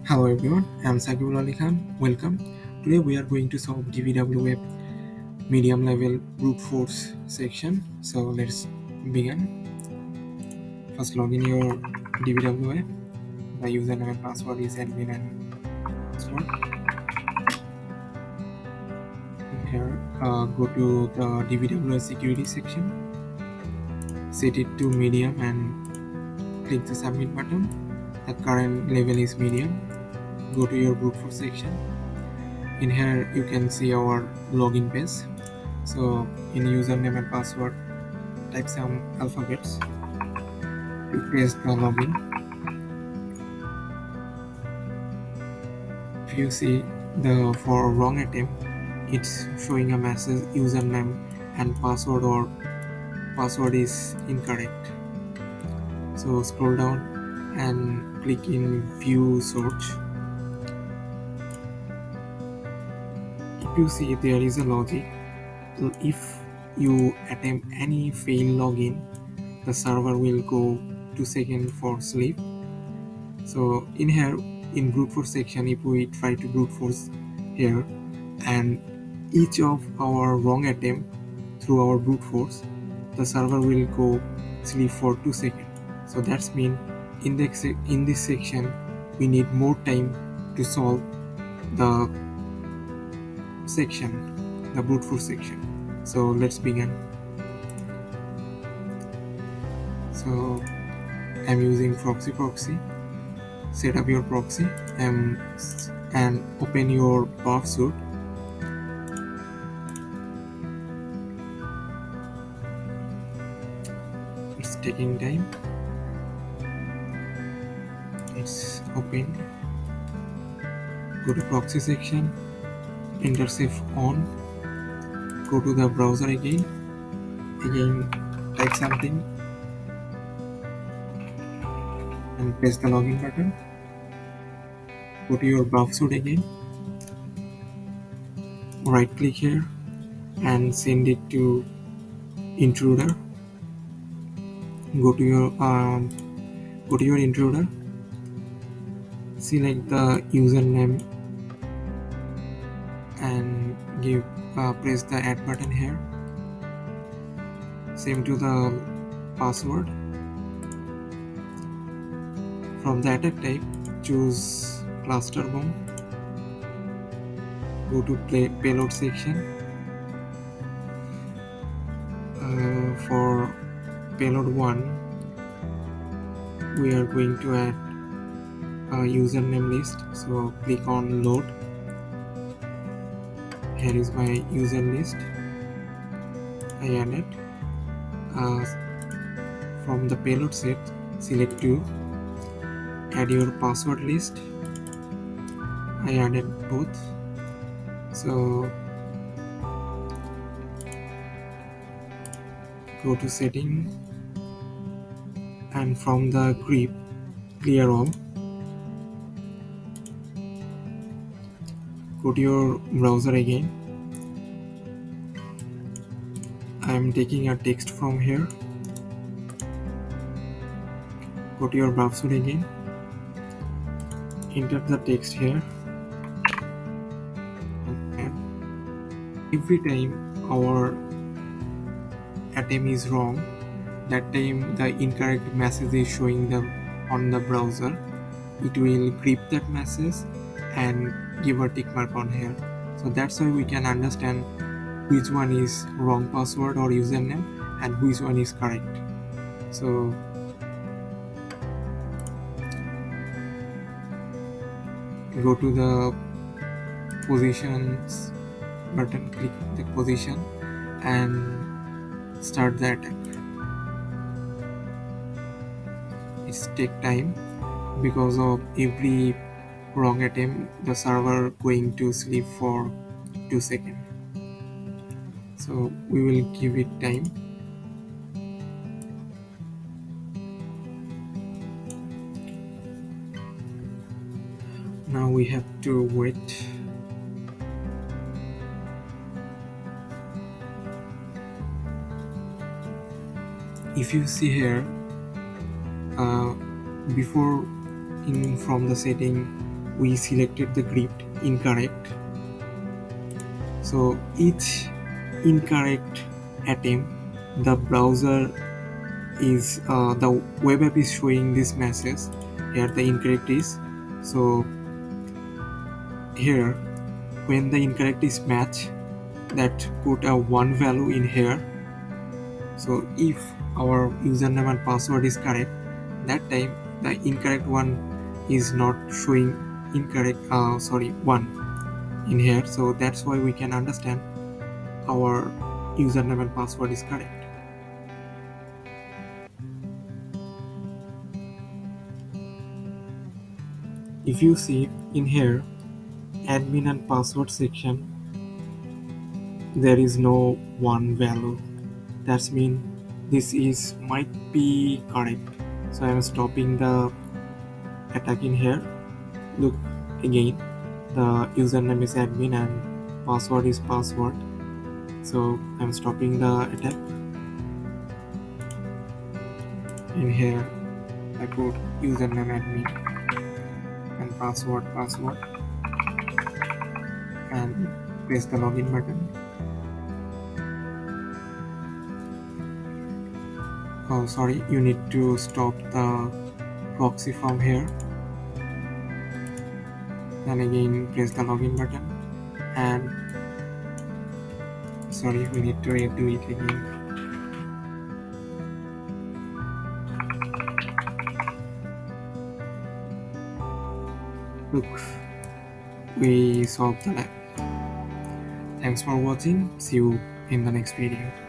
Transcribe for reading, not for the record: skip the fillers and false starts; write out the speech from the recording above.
Hello everyone, I'm Sakibul Ali Khan. Welcome. Today we are going to solve DVWA medium level brute force section. So let's begin. First log in your DVWA. The username and password is admin and password. Here, go to the DVWA security section. Set it to medium and click the submit button. The current level is medium. Go to your brute force section. In here you can see our login page. So in username and password, type some alphabets to paste the login. If you see the for wrong attempt, it's showing a message username and password or password is incorrect. So scroll down and click in view search. If you see there is a logic, if you attempt any fail login, the server will go 2 seconds for sleep. So in here in brute force section, if we try to brute force here and each of our wrong attempt through our brute force, the server will go sleep for 2 seconds. So that's mean in this section we need more time to solve the section, the brute force section. So let's begin. So I'm using proxy. Set up your proxy and open your Burp Suite. It's taking time. It's open. Go to proxy section, enter safe on. Go to the browser again, type something and press the login button. Go to your Burp Suite again, right click here and send it to intruder. Go to your intruder, select the username and press the add button here. Same to the password. From the attack type, choose cluster bomb. Go to payload section. For payload 1, we are going to add a username list. So click on load. Here is my user list. I added. From the payload set, select 2. Add your password list. I added both. So go to setting and from the grip, clear all. Go to your browser again. I am taking a text from here. Go to your Burp Suite again. Enter the text here. And every time our attempt is wrong, that time the incorrect message is showing on the browser. It will grip that message and give a tick mark on here. So that's why we can understand which one is wrong password or username and which one is correct. So go to the positions button, click the position and start the attack. It's take time because of every wrong attempt the server going to sleep for 2 seconds. So we will give it time. Now we have to wait. If you see here, before from the setting we selected the script incorrect. So each incorrect attempt, the browser is the web app is showing this message. Here the incorrect is. So here when the incorrect is match, that put a 1 value in here. So if our username and password is correct, that time the incorrect one is not showing incorrect 1 in here. So that's why we can understand our username and password is correct. If you see in here admin and password section, there is no 1 value. That's mean this is might be correct. So I am stopping the attack in here. Look again, the username is admin and password is password. So I'm stopping the attack. In here I put username admin and password and press the login button. Oh sorry, you need to stop the proxy from here. Then again press the login button, and sorry, we need to redo it again. Look, we solved the lab. Thanks for watching. See you in the next video.